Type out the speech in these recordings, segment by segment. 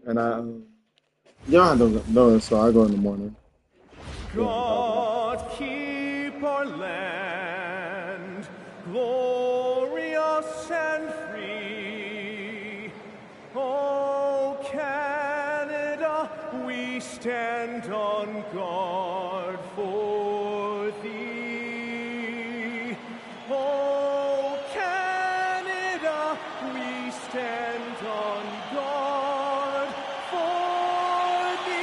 And you don't have to know, so I go in the morning. God keep our land glorious and free. Oh, Canada, we stand on guard for thee. Oh, Canada, we stand on guard for thee.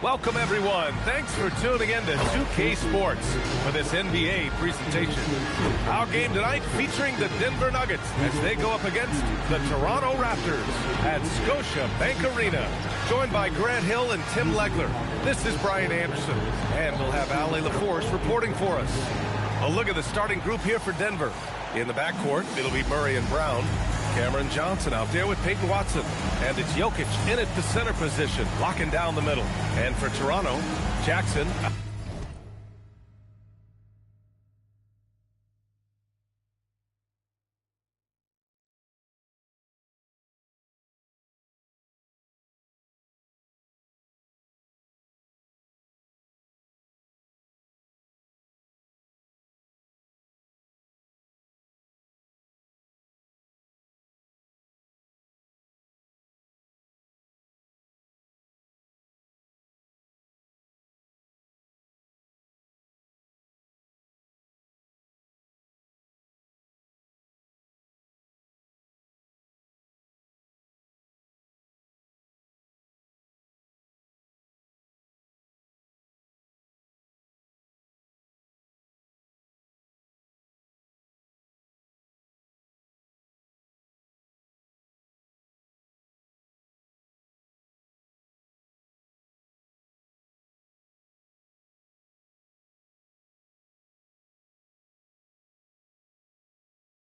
Welcome, everyone. Thanks for tuning in to 2K Sports for this NBA presentation. Our game tonight featuring the Denver Nuggets as they go up against the Toronto Raptors at Scotia Bank Arena. Joined by Grant Hill and Tim Legler. This is Brian Anderson, and we'll have Ali LaForce reporting for us. A look at the starting group here for Denver. In the backcourt, it'll be Murray and Brown. Cameron Johnson out there with Peyton Watson. And it's Jokic in at the center position, locking down the middle. And for Toronto, Jackson.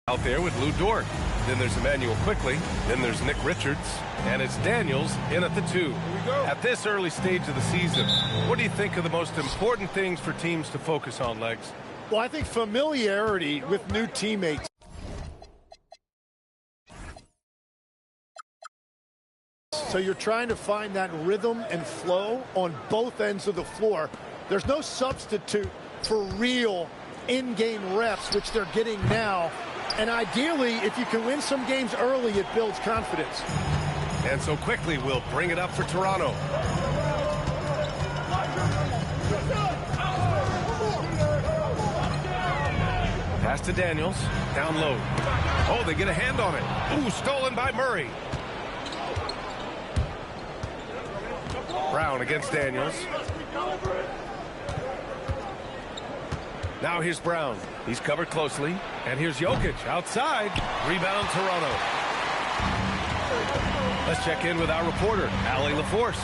Out there with Lou Dort. Then there's Emmanuel Quickly. Then there's Nick Richards. And it's Daniels in at the 2. At this early stage of the season, what do you think are the most important things for teams to focus on, Legs? Well, I think familiarity with new teammates. So you're trying to find that rhythm and flow on both ends of the floor. There's no substitute for real in-game reps, which they're getting now. And ideally, if you can win some games early, it builds confidence. And so Quickly will bring it up for Toronto. Pass to Daniels. Down low. Oh, they get a hand on it. Ooh, stolen by Murray. Brown against Daniels. Now here's Brown. He's covered closely. And here's Jokic outside. Rebound Toronto. Let's check in with our reporter, Ali LaForce.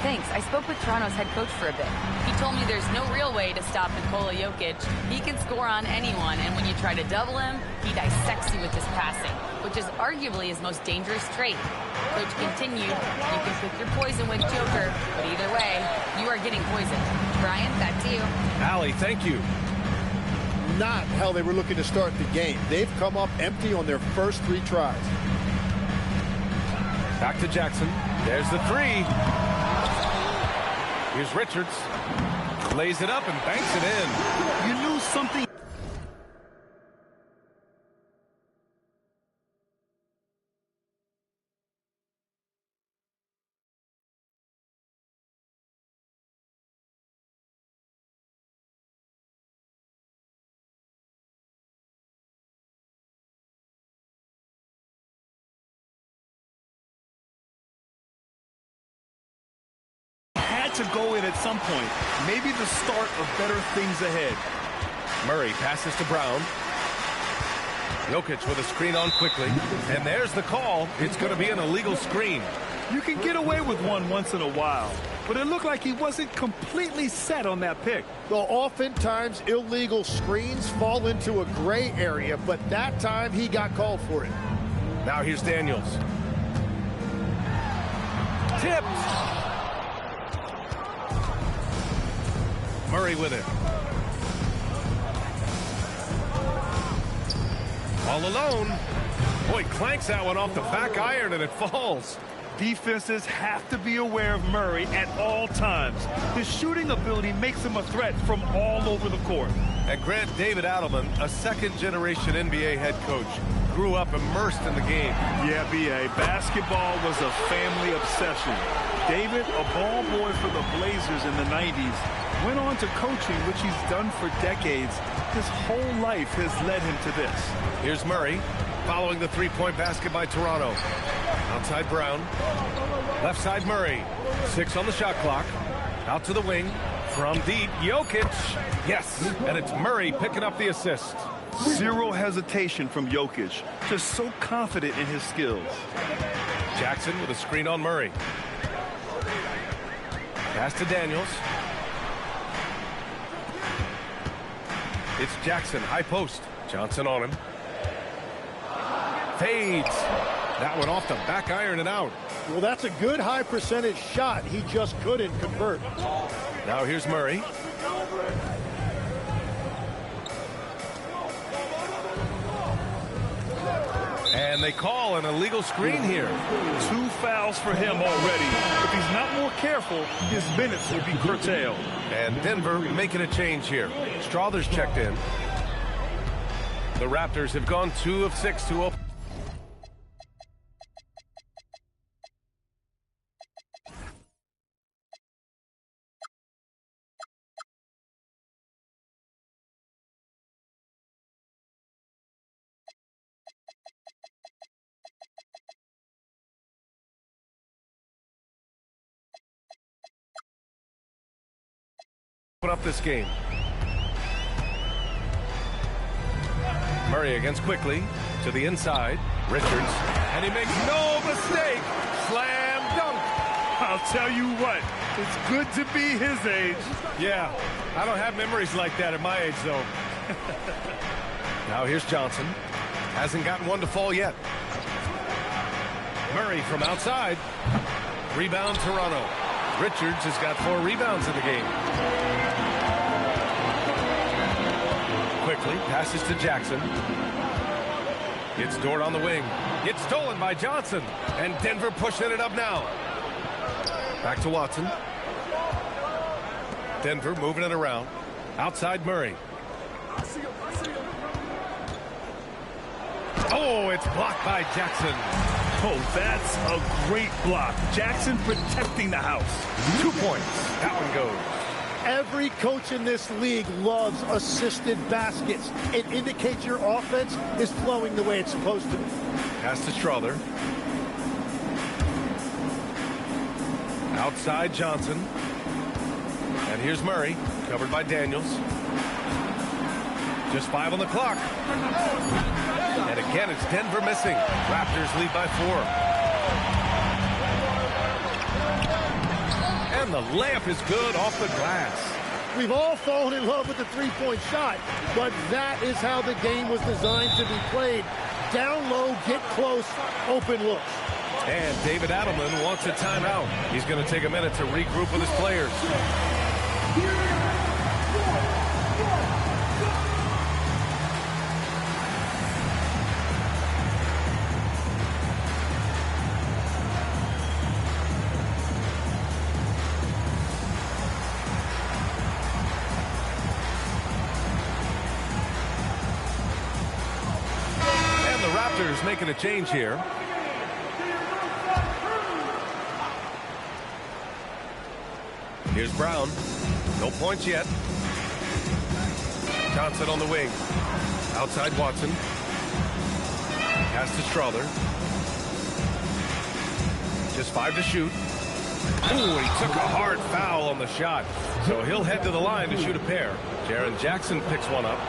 Thanks. I spoke with Toronto's head coach for a bit. He told me there's no real way to stop Nikola Jokic. He can score on anyone, and when you try to double him, he dissects you with his passing, which is arguably his most dangerous trait. Coach continued, you can pick your poison with Joker, but either way, you are getting poisoned. Brian, back to you. Ali, thank you. Not how they were looking to start the game. They've come up empty on their first 3 tries. Back to Jackson. There's the 3. Here's Richards. Lays it up and banks it in. You knew something. To go in at some point. Maybe the start of better things ahead. Murray passes to Brown. Jokic with a screen on Quickly. And there's the call. It's going to be an illegal screen. You can get away with one once in a while, but it looked like he wasn't completely set on that pick. Well, oftentimes illegal screens fall into a gray area, but that time he got called for it. Now here's Daniels. Tipped. Murray with it. All alone. Boy, clanks that one off the back iron and it falls. Defenses have to be aware of Murray at all times. His shooting ability makes him a threat from all over the court. And Grant, David Adelman, a second-generation NBA head coach, grew up immersed in the game. Yeah, B.A., basketball was a family obsession. David, a ball boy for the Blazers in the 90s, went on to coaching, which he's done for decades. His whole life has led him to this. Here's Murray, following the three-point basket by Toronto. Outside Brown. Left side Murray. 6 on the shot clock. Out to the wing. From deep, Jokic. Yes, and it's Murray picking up the assist. Zero hesitation from Jokic. Just so confident in his skills. Jackson with a screen on Murray. Pass to Daniels. It's Jackson, high post. Johnson on him. Fades. That one off the back iron and out. Well, that's a good high percentage shot. He just couldn't convert. Now here's Murray. And they call an illegal screen here. 2 fouls for him already. If he's not more careful, his minutes will be curtailed. And Denver making a change here. Strother's checked in. The Raptors have gone 2 of 6 to open. Up this game. Murray against quickly to the inside. Richards, and he makes no mistake. Slam dunk. I'll tell you what, it's good to be his age. Yeah, I don't have memories like that at my age, though. Now here's Johnson. Hasn't gotten one to fall yet. Murray from outside. Rebound Toronto. Richards has got 4 rebounds in the game. Quickly passes to Jackson. It's Dort on the wing. It's stolen by Johnson. And Denver pushing it up now. Back to Watson. Denver moving it around. Outside Murray. Oh, it's blocked by Jackson. Oh, that's a great block. Jackson protecting the house. 2 points. That one goes. Every coach in this league loves assisted baskets. It indicates your offense is flowing the way it's supposed to. Pass to Strother. Outside Johnson. And here's Murray, covered by Daniels. Just 5 on the clock. And again, it's Denver missing. Raptors lead by 4. And the layup is good off the glass. We've all fallen in love with the three-point shot, but that is how the game was designed to be played. Down low, get close, open looks. And David Adelman wants a timeout. He's going to take a minute to regroup with his players. Making a change here. Here's Brown. No points yet. Johnson on the wing. Outside Watson. Pass to Strother. Just 5 to shoot. Ooh, he took a hard foul on the shot. So he'll head to the line to shoot a pair. Jaren Jackson picks one up.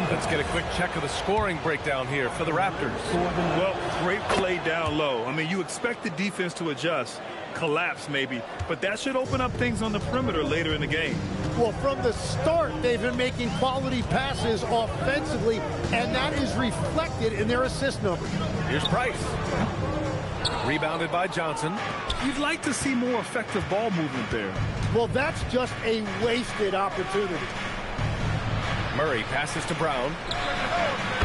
Let's get a quick check of the scoring breakdown here for the Raptors. Well, great play down low. I mean, you expect the defense to adjust, collapse maybe, but that should open up things on the perimeter later in the game. Well, from the start, they've been making quality passes offensively, and that is reflected in their assist numbers. Here's Price. Rebounded by Johnson. You'd like to see more effective ball movement there. Well, that's just a wasted opportunity. Murray passes to Brown.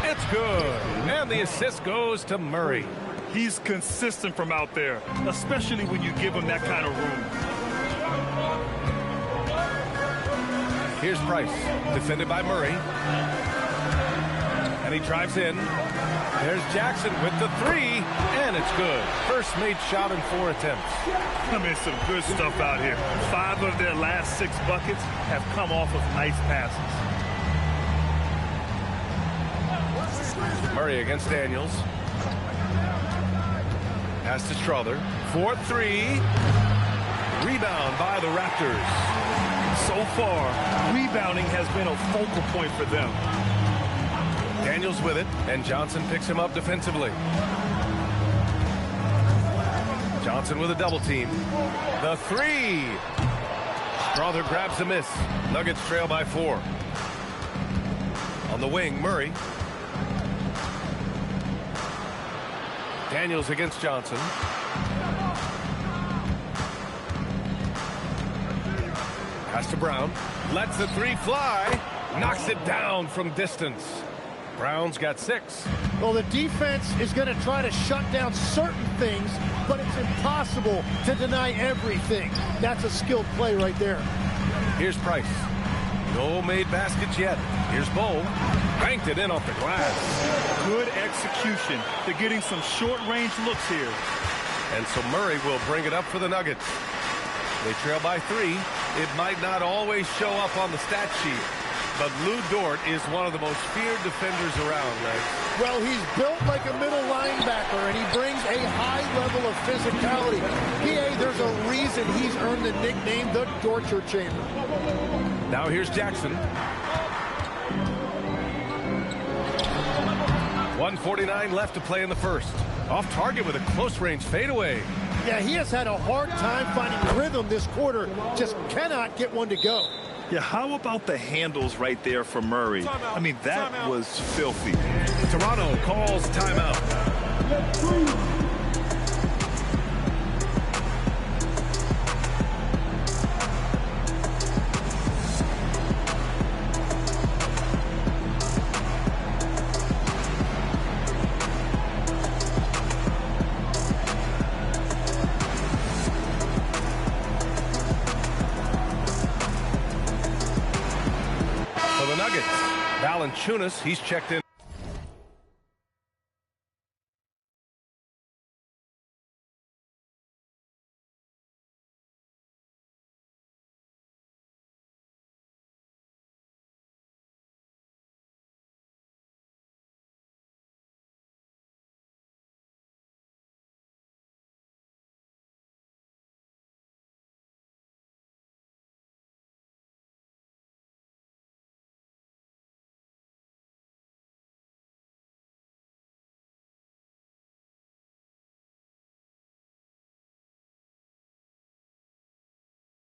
It's good. And the assist goes to Murray. He's consistent from out there, especially when you give him that kind of room. Here's Price, defended by Murray. And he drives in. There's Jackson with the three, and it's good. First made shot in 4 attempts. I mean, some good stuff out here. 5 of their last 6 buckets have come off of nice passes. Murray against Daniels. Pass to Strother. 4-3. Rebound by the Raptors. So far, rebounding has been a focal point for them. Daniels with it, and Johnson picks him up defensively. Johnson with a double team. The three. Strother grabs the miss. Nuggets trail by 4. On the wing, Murray. Daniels against Johnson. Pass to Brown. Lets the three fly. Knocks it down from distance. Brown's got 6. Well, the defense is going to try to shut down certain things, but it's impossible to deny everything. That's a skilled play right there. Here's Price. No made baskets yet. Here's Bowl. Banked it in off the glass. Good execution. They're getting some short-range looks here. And so Murray will bring it up for the Nuggets. They trail by 3. It might not always show up on the stat sheet, but Lou Dort is one of the most feared defenders around, right? Well, he's built like a middle linebacker, and he brings a high level of physicality. PA, there's a reason he's earned the nickname the Torture Chamber. Now here's Jackson. 1:49 left to play in the first. Off target with a close-range fadeaway. Yeah, he has had a hard time finding rhythm this quarter. Just cannot get one to go. Yeah, how about the handles right there for Murray? I mean, that was filthy. Toronto calls timeout. Valanciunas, he's checked in.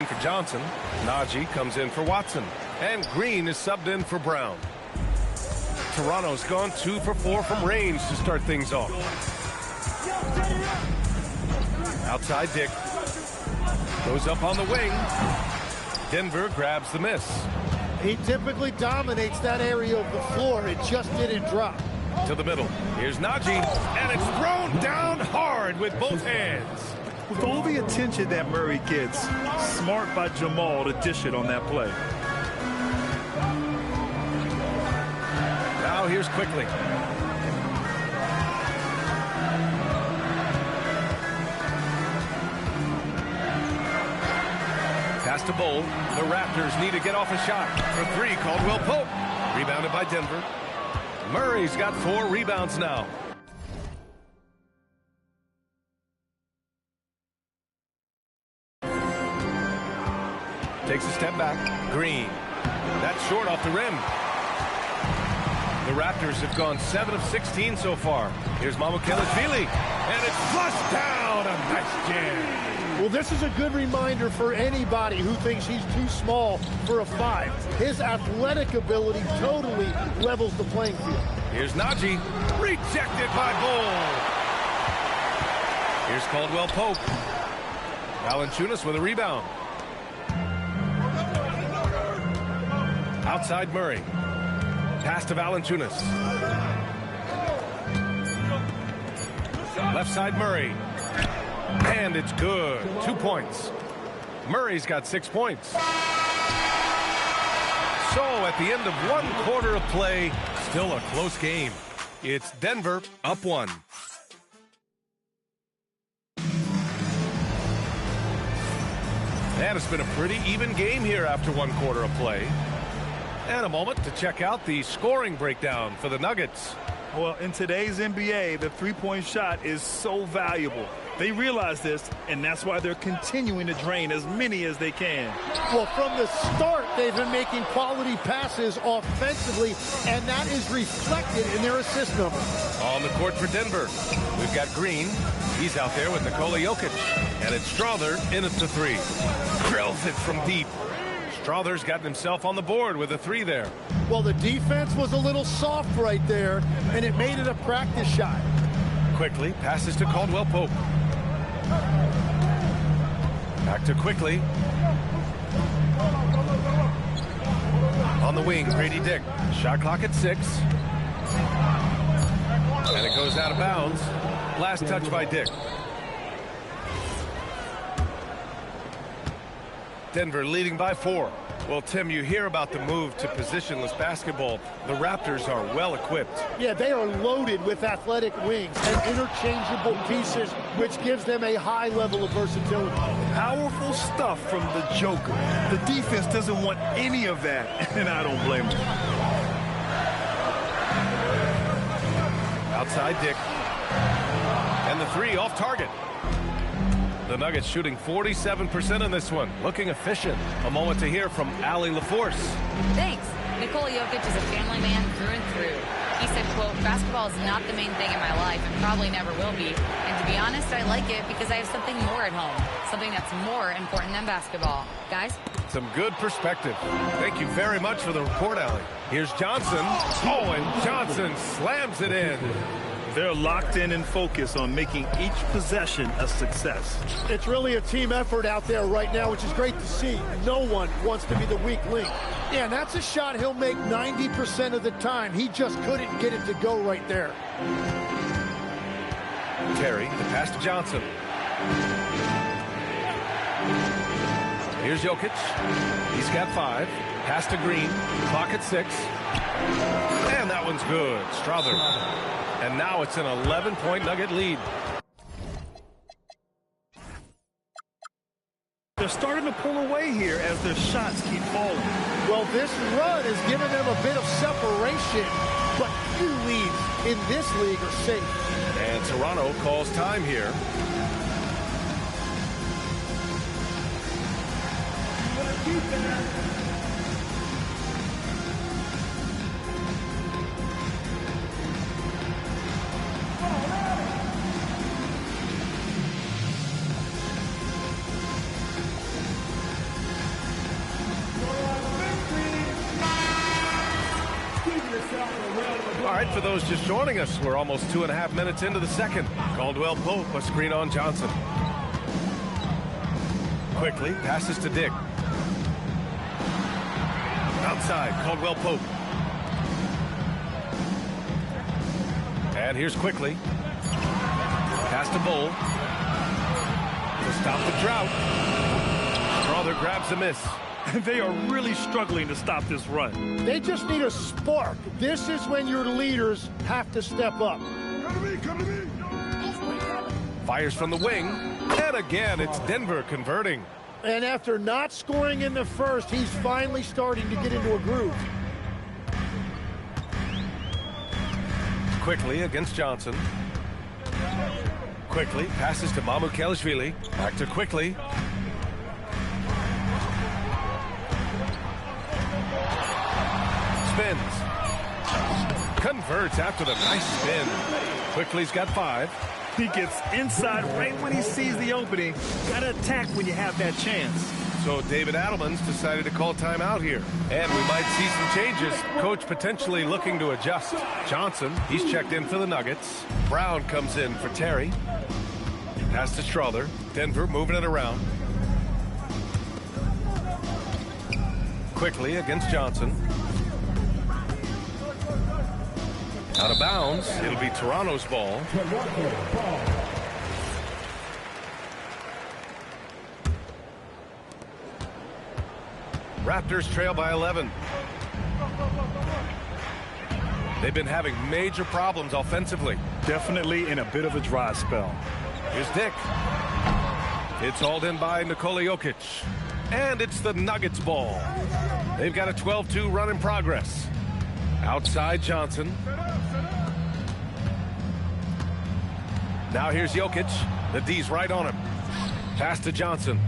For Johnson, Najee comes in for Watson, and Green is subbed in for Brown. Toronto's gone 2 for 4 from range to start things off. Outside Dick. Goes up on the wing. Denver grabs the miss. He typically dominates that area of the floor. It just didn't drop. To the middle. Here's Najee, and it's thrown down hard with both hands. With all the attention that Murray gets, smart by Jamal to dish it on that play. Now here's Quickly. Pass to Bowl. The Raptors need to get off a shot. For 3, Caldwell Pope. Rebounded by Denver. Murray's got 4 rebounds now. Takes a step back. Green. That's short off the rim. The Raptors have gone 7 of 16 so far. Here's Mamukelashvili. And it's flushed down. A nice jam. Well, this is a good reminder for anybody who thinks he's too small for a 5. His athletic ability totally levels the playing field. Here's Najee. Rejected by Bull. Here's Caldwell Pope. Valanciunas with a rebound. Outside Murray. Pass to Valanciunas. Left side Murray. And it's good. 2 points. Murray's got 6 points. So at the end of 1 quarter of play, still a close game. It's Denver up 1. And it's been a pretty even game here after 1 quarter of play. And a moment to check out the scoring breakdown for the Nuggets. Well, in today's NBA, the three-point shot is so valuable. They realize this, and that's why they're continuing to drain as many as they can. Well, from the start, they've been making quality passes offensively, and that is reflected in their assist number. On the court for Denver, we've got Green. He's out there with Nikola Jokic. And it's Strother in at the 3. Drills it from deep. Strother's gotten himself on the board with a 3 there. Well, the defense was a little soft right there, and it made it a practice shot. Quickly passes to Caldwell Pope. Back to Quickly. On the wing, Grady Dick. Shot clock at 6. And it goes out of bounds. Last touch by Dick. Denver leading by 4. Well, Tim, you hear about the move to positionless basketball. The Raptors are well equipped. Yeah, they are loaded with athletic wings and interchangeable pieces, which gives them a high level of versatility. Powerful stuff from the Joker. The defense doesn't want any of that, and I don't blame them. Outside Dick. And the 3 off target. The Nuggets shooting 47% in this one. Looking efficient. A moment to hear from Allie LaForce. Thanks. Nikola Jokic is a family man through and through. He said, quote, basketball is not the main thing in my life and probably never will be. And to be honest, I like it because I have something more at home. Something that's more important than basketball. Guys? Some good perspective. Thank you very much for the report, Allie. Here's Johnson. Oh, and Johnson slams it in. They're locked in and focused on making each possession a success. It's really a team effort out there right now, which is great to see. No one wants to be the weak link. Yeah, and that's a shot he'll make 90% of the time. He just couldn't get it to go right there. Terry, the pass to Johnson. Here's Jokic. He's got 5. Pass to Green. Clock at 6. And that one's good. Strother. And now it's an 11-point Nugget lead. They're starting to pull away here as their shots keep falling. Well, this run has given them a bit of separation, but few leads in this league are safe. And Toronto calls time here. All right, for those just joining us, we're almost 2.5 minutes into the second. Caldwell Pope, a screen on Johnson. Quickly, passes to Dick. Outside, Caldwell Pope. And here's Quickly. Pass to Bull. To stop the drought. Strother grabs a miss. They are really struggling to stop this run. They just need a spark. This is when your leaders have to step up. Come to me. Fires from the wing. And again, it's Denver converting. And after not scoring in the first, he's finally starting to get into a groove. Quickly against Johnson. Quickly passes to Mamukelashvili. Back to Quickly. Spins. Converts after the nice spin. Quickly's got 5. He gets inside right when he sees the opening. Got to attack when you have that chance. So David Adelman's decided to call timeout here. And we might see some changes. Coach potentially looking to adjust. Johnson, he's checked in for the Nuggets. Brown comes in for Terry. Pass to Strother. Denver moving it around. Quickly against Johnson. Out of bounds. It'll be Toronto's ball. Raptors trail by 11. They've been having major problems offensively. Definitely in a bit of a dry spell. Here's Dick. It's hauled in by Nikola Jokic. And it's the Nuggets ball. They've got a 12-2 run in progress. Outside Johnson. Now here's Jokic. The D's right on him. Pass to Johnson.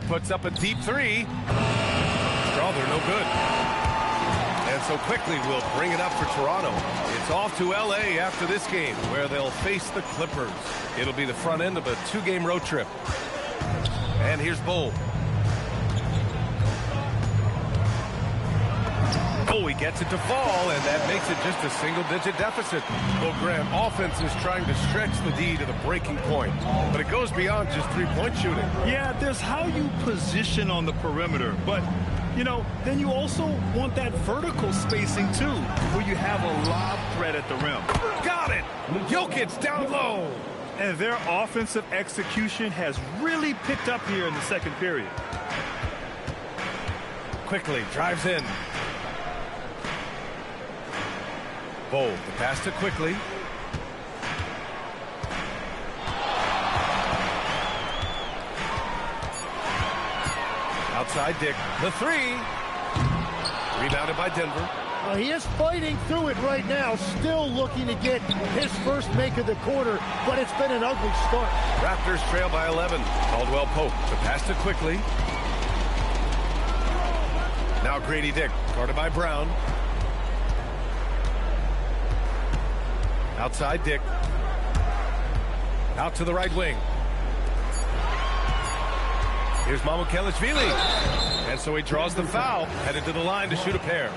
Puts up a deep three. Strother no good. And so quickly we'll bring it up for Toronto. It's off to L.A. after this game, where they'll face the Clippers. It'll be the front end of a 2-game road trip. And here's Bull. Oh, he gets it to fall, and that makes it just a single-digit deficit. Well, Graham, offense is trying to stretch the D to the breaking point, but it goes beyond just three-point shooting. Yeah, there's how you position on the perimeter, but, you know, then you also want that vertical spacing, too, where you have a lob threat at the rim. Got it! Jokic down low! And their offensive execution has really picked up here in the second period. Quickly drives in. Bold, the pass to Quickly. Outside Dick, the three. Rebounded by Denver. He is fighting through it right now, still looking to get his first make of the quarter, but it's been an ugly start. Raptors trail by 11. Caldwell Pope, the pass to Quickly. Now Grady Dick, guarded by Brown. Outside Dick. Out to the right wing. Here's Mamukelashvili. And so he draws the foul, headed to the line to shoot a pair.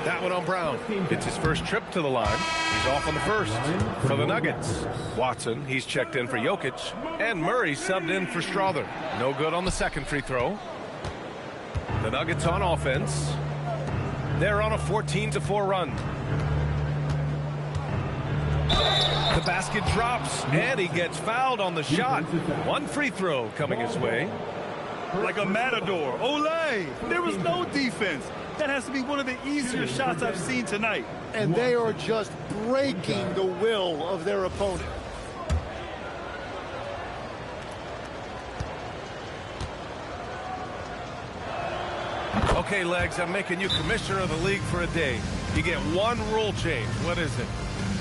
That one on Brown. It's his first trip to the line. He's off on the first for the Nuggets. Watson, he's checked in for Jokic. And Murray subbed in for Strother. No good on the second free throw. The Nuggets on offense. They're on a 14-4 run. The basket drops, and he gets fouled on the shot. One free throw coming his way. Like a matador. Olay! There was no defense. That has to be one of the easier shots I've seen tonight. And they are just breaking the will of their opponent. Okay, Legs, I'm making you commissioner of the league for a day. You get one rule change. What is it?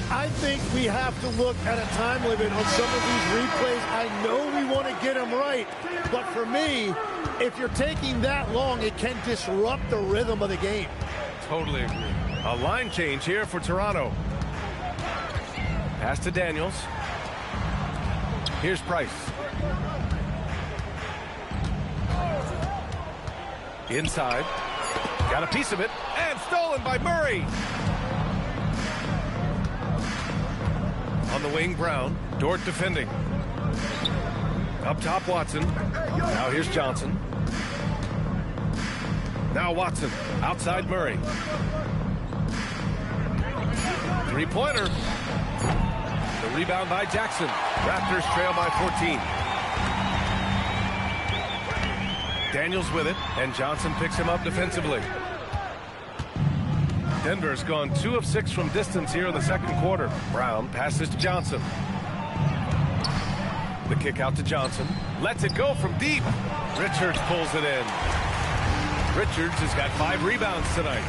I think we have to look at a time limit on some of these replays. I know we want to get them right, but for me, if you're taking that long, it can disrupt the rhythm of the game. Totally agree. A line change here for Toronto. Pass to Daniels. Here's Price. Inside. Got a piece of it, and stolen by Murray. On the wing, Brown. Dort defending. Up top, Watson. Now here's Johnson. Now Watson. Outside Murray. Three-pointer. The rebound by Jackson. Raptors trail by 14. Daniels with it, and Johnson picks him up defensively. Denver's gone 2 of 6 from distance here in the second quarter. Brown passes to Johnson. The kick out to Johnson. Lets it go from deep. Richards pulls it in. Richards has got 5 rebounds tonight.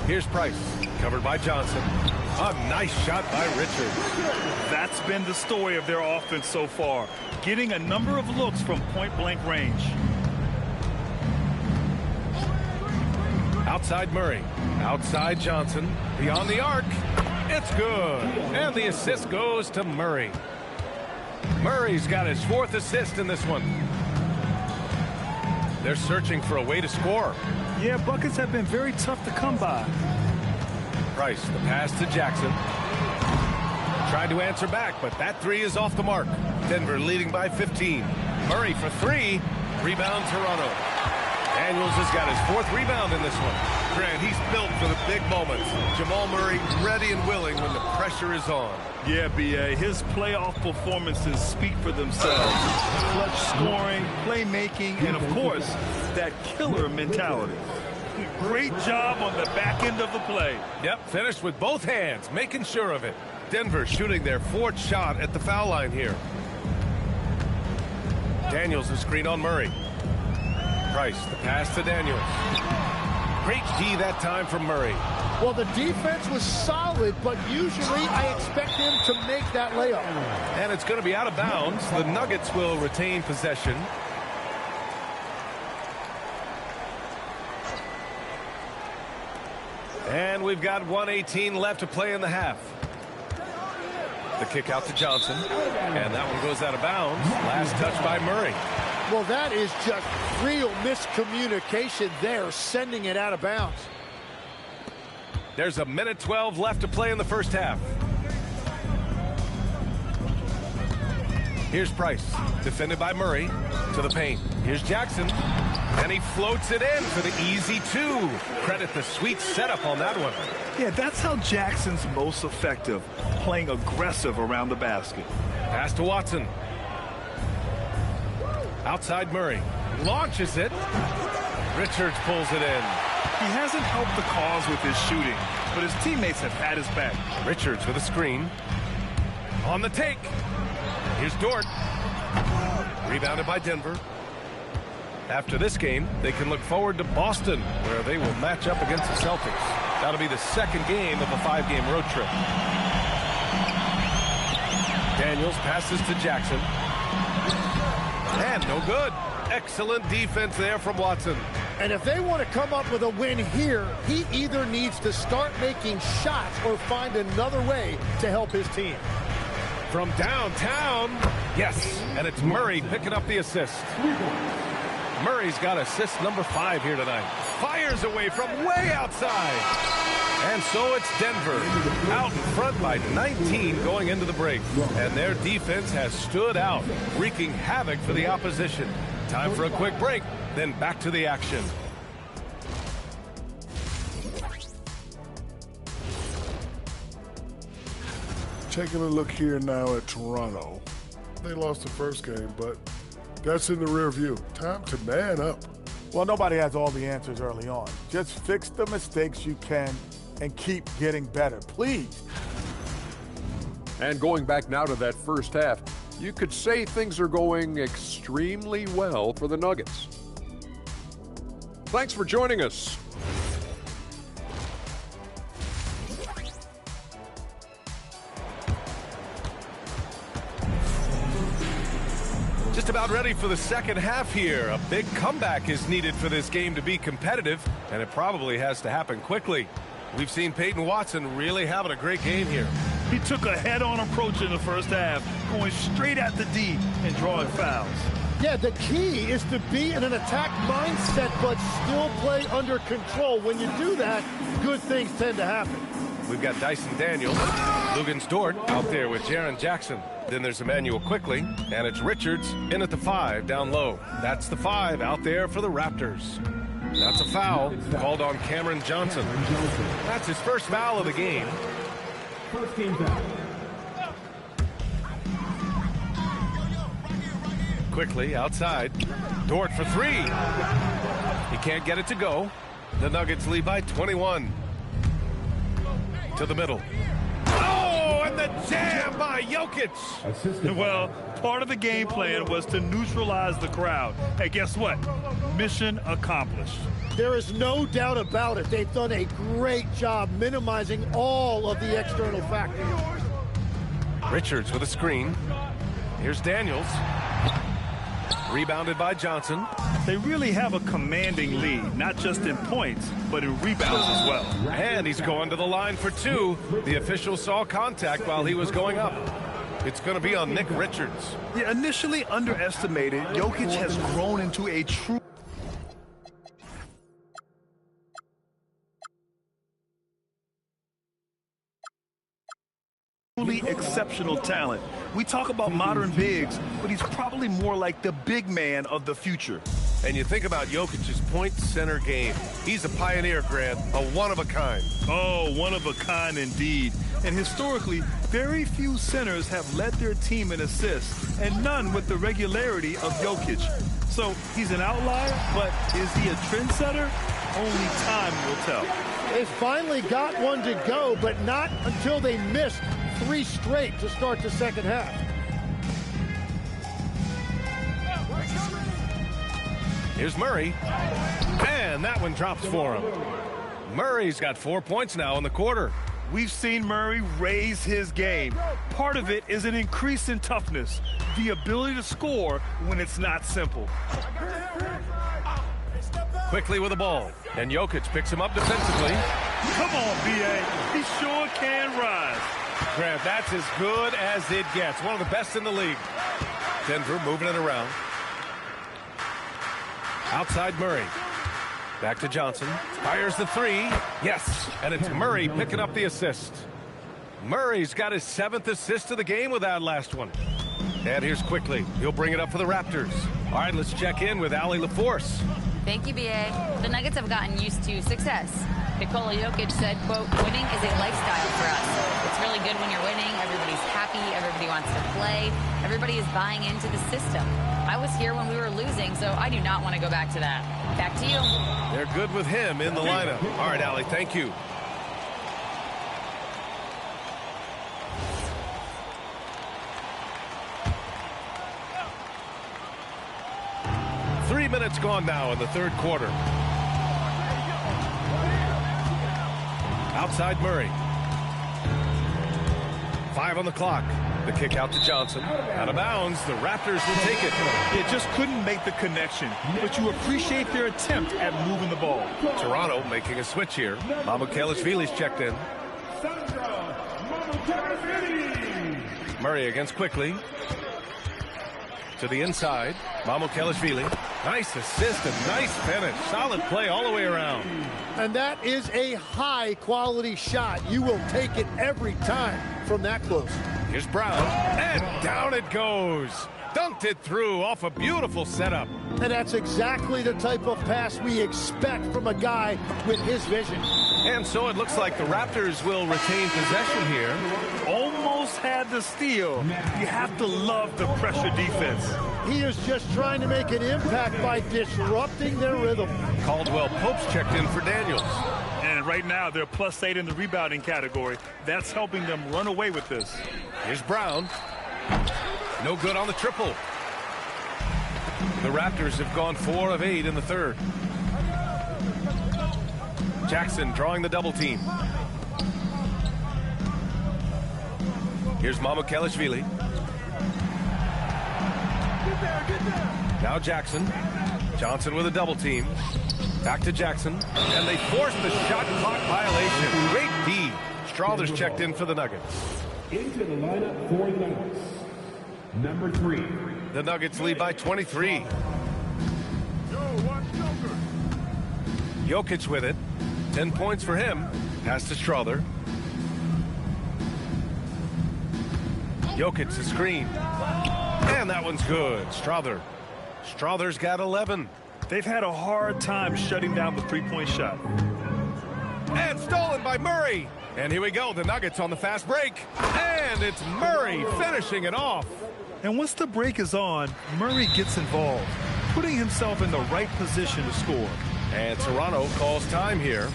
Here's Price. Covered by Johnson. A nice shot by Richards. That's been the story of their offense so far. Getting a number of looks from point-blank range. Outside Murray. Outside Johnson. Beyond the arc. It's good. And the assist goes to Murray. Murray's got his 4th assist in this one. They're searching for a way to score. Yeah, buckets have been very tough to come by. Price, the pass to Jackson. Tried to answer back, but that three is off the mark. Denver leading by 15. Murray for three. Rebound Toronto. Daniels has got his fourth rebound in this one. Grant, he's built for the big moments. Jamal Murray ready and willing when the pressure is on. Yeah, B.A., his playoff performances speak for themselves. Clutch scoring, playmaking, and, of course, that killer mentality. Great job on the back end of the play. Yep, finished with both hands, making sure of it. Denver shooting their fourth shot at the foul line here. Daniels the screen on Murray. Price, the pass to Daniels. Great D that time from Murray. Well, the defense was solid, but usually I expect him to make that layup. And it's going to be out of bounds. The Nuggets will retain possession. And we've got 1:18 left to play in the half. The kick out to Johnson. And that one goes out of bounds. Last touch by Murray. Well, that is just real miscommunication there, sending it out of bounds. There's a minute 12 left to play in the first half. Here's Price, defended by Murray, to the paint. Here's Jackson, and he floats it in for the easy two. Credit the sweet setup on that one. Yeah, that's how Jackson's most effective, playing aggressive around the basket. Pass to Watson. Outside Murray, launches it. Richards pulls it in. He hasn't helped the cause with his shooting, but his teammates have had his back. Richards with a screen. On the take. Here's Dort. Rebounded by Denver. After this game, they can look forward to Boston, where they will match up against the Celtics. That'll be the second game of a 5-game road trip. Daniels passes to Jackson. And no good. Excellent defense there from Watson. And if they want to come up with a win here, he either needs to start making shots or find another way to help his team. From downtown, yes, and it's Murray picking up the assist. Murray's got assist number 5 here tonight. Fires away from way outside. And so it's Denver out in front by 19 going into the break. And their defense has stood out, wreaking havoc for the opposition. Time for a quick break, then back to the action. Taking a look here now at Toronto. They lost the first game, but that's in the rear view. Time to man up. Well, nobody has all the answers early on. Just fix the mistakes you can and keep getting better, please. And going back now to that first half, you could say things are going extremely well for the Nuggets. Thanks for joining us. Just about ready for the second half here. A big comeback is needed for this game to be competitive, and it probably has to happen quickly. We've seen Peyton Watson really having a great game here. He took a head-on approach in the first half, going straight at the D and drawing fouls. Yeah, the key is to be in an attack mindset but still play under control. When you do that, good things tend to happen. We've got Dyson Daniels, Luguentz Dort out there with Jaren Jackson. Then there's Emmanuel Quickly, and it's Richards in at the 5 down low. That's the 5 out there for the Raptors. That's a foul called on Cameron Johnson. That's his first foul of the game. First team foul. Quickly outside. Dort for 3. He can't get it to go. The Nuggets lead by 21. To the middle. Oh, and the jam by Jokic. Well, part of the game plan was to neutralize the crowd. Hey, guess what? Mission accomplished. There is no doubt about it. They've done a great job minimizing all of the external factors. Richards with a screen. Here's Daniels. Rebounded by Johnson. They really have a commanding lead, not just in points, but in rebounds as well. And he's going to the line for 2. The official saw contact while he was going up. It's going to be on Nick Richards. Yeah, initially underestimated, Jokic has grown into a true truly exceptional talent. We talk about modern bigs, but he's probably more like the big man of the future. And you think about Jokic's point center game. He's a pioneer, Grant, a one-of-a-kind. Oh, one of a kind indeed. And historically, very few centers have led their team in assists, and none with the regularity of Jokic. So he's an outlier, but is he a trendsetter? Only time will tell. They finally got one to go, but not until they missed 3 straight to start the second half. Here's Murray. And that one drops for him. Murray's got 4 points now in the quarter. We've seen Murray raise his game. Part of it is an increase in toughness, the ability to score when it's not simple. Quickly with the ball, and Jokic picks him up defensively. Come on, B.A. He sure can rise. Grant, that's as good as it gets. One of the best in the league. Denver moving it around. Outside Murray. Back to Johnson. Fires the 3. Yes. And it's Murray picking up the assist. Murray's got his 7th assist of the game with that last one. And here's Quickly. He'll bring it up for the Raptors. All right, let's check in with Allie LaForce. Thank you, B.A. The Nuggets have gotten used to success. Nikola Jokic said, quote, winning is a lifestyle for us. It's really good when you're winning. Everybody's happy. Everybody wants to play. Everybody is buying into the system. I was here when we were losing, so I do not want to go back to that. Back to you. They're good with him in the lineup. All right, Allie, thank you. Three minutes gone now in the third quarter. Outside Murray. 5 on the clock. The kick out to Johnson. Out of bounds. The Raptors will take it. It just couldn't make the connection, but you appreciate their attempt at moving the ball. Toronto making a switch here. Mamukelashvili's checked in. Murray against Quickly. To the inside. Mamukelashvili. Nice assist and nice finish. Solid play all the way around. And that is a high-quality shot. You will take it every time from that close. Here's Brown, and down it goes. Dunked it through off a beautiful setup. And that's exactly the type of pass we expect from a guy with his vision. And so it looks like the Raptors will retain possession here. Almost had the steal. You have to love the pressure defense. He is just trying to make an impact by disrupting their rhythm. Caldwell Pope's checked in for Daniels. And right now, they're +8 in the rebounding category. That's helping them run away with this. Here's Brown. No good on the triple. The Raptors have gone 4 of 8 in the third. Jackson drawing the double team. Here's Mamukelashvili. Now Jackson. Johnson with a double team. Back to Jackson. And they force the shot clock violation. Great D. Strawther's checked in for the Nuggets. Into the lineup for the Nuggets. Number 3. The Nuggets lead by 23. Jokic with it. 10 points for him. Pass to Strawther. Jokic the screen. And that one's good. Strawther. Strawther's got 11. They've had a hard time shutting down the three-point shot. And stolen by Murray. And here we go. The Nuggets on the fast break. And it's Murray finishing it off. And once the break is on, Murray gets involved, putting himself in the right position to score. And Toronto calls time here.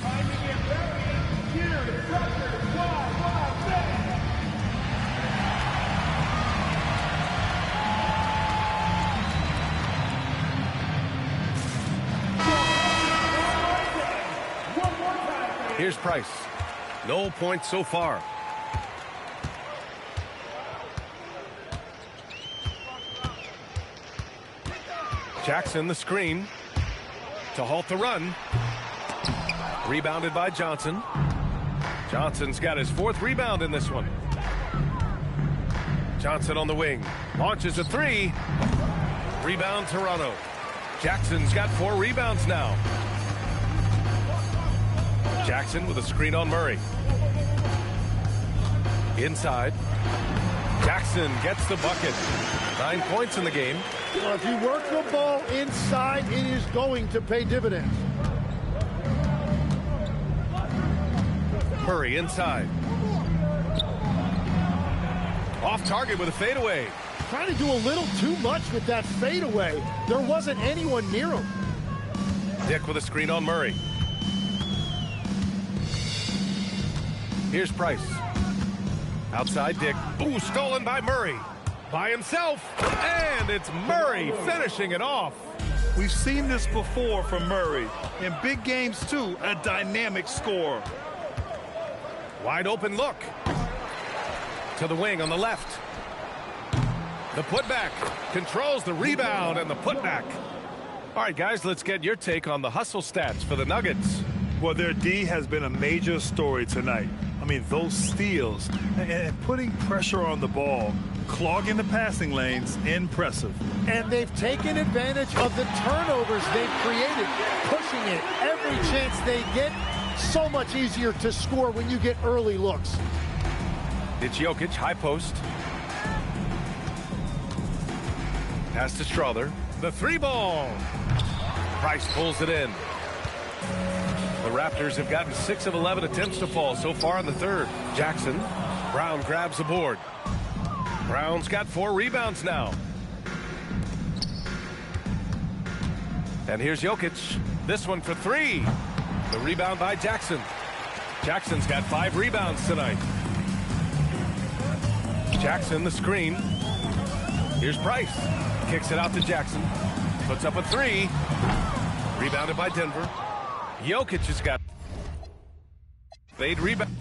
Here's Price. No points so far. Jackson the screen to halt the run. Rebounded by Johnson. Johnson's got his 4th rebound in this one. Johnson on the wing. Launches a 3. Rebound Toronto. Jackson's got 4 rebounds now. Jackson with a screen on Murray. Inside. Jackson gets the bucket. 9 points in the game. Well, if you work the ball inside, it is going to pay dividends. Murray inside. Off target with a fadeaway. Trying to do a little too much with that fadeaway. There wasn't anyone near him. Dick with a screen on Murray. Here's Price. Outside Dick. Ooh, stolen by Murray. By himself. And it's Murray finishing it off. We've seen this before from Murray. In big games, too, a dynamic scorer. Wide open look. To the wing on the left. The putback. Controls the rebound and the putback. All right, guys, let's get your take on the hustle stats for the Nuggets. Well, their D has been a major story tonight. I mean, those steals and putting pressure on the ball, clogging the passing lanes, impressive. And they've taken advantage of the turnovers they've created, pushing it every chance they get. So much easier to score when you get early looks. It's Jokic, high post. Pass to Strother. The 3-ball. Price pulls it in. The Raptors have gotten 6 of 11 attempts to fall so far in the third. Jackson. Brown grabs the board. Brown's got 4 rebounds now. And here's Jokic. This one for 3. The rebound by Jackson. Jackson's got 5 rebounds tonight. Jackson, the screen. Here's Price. Kicks it out to Jackson. Puts up a 3. Rebounded by Denver. Jokic has got 8 rebounds.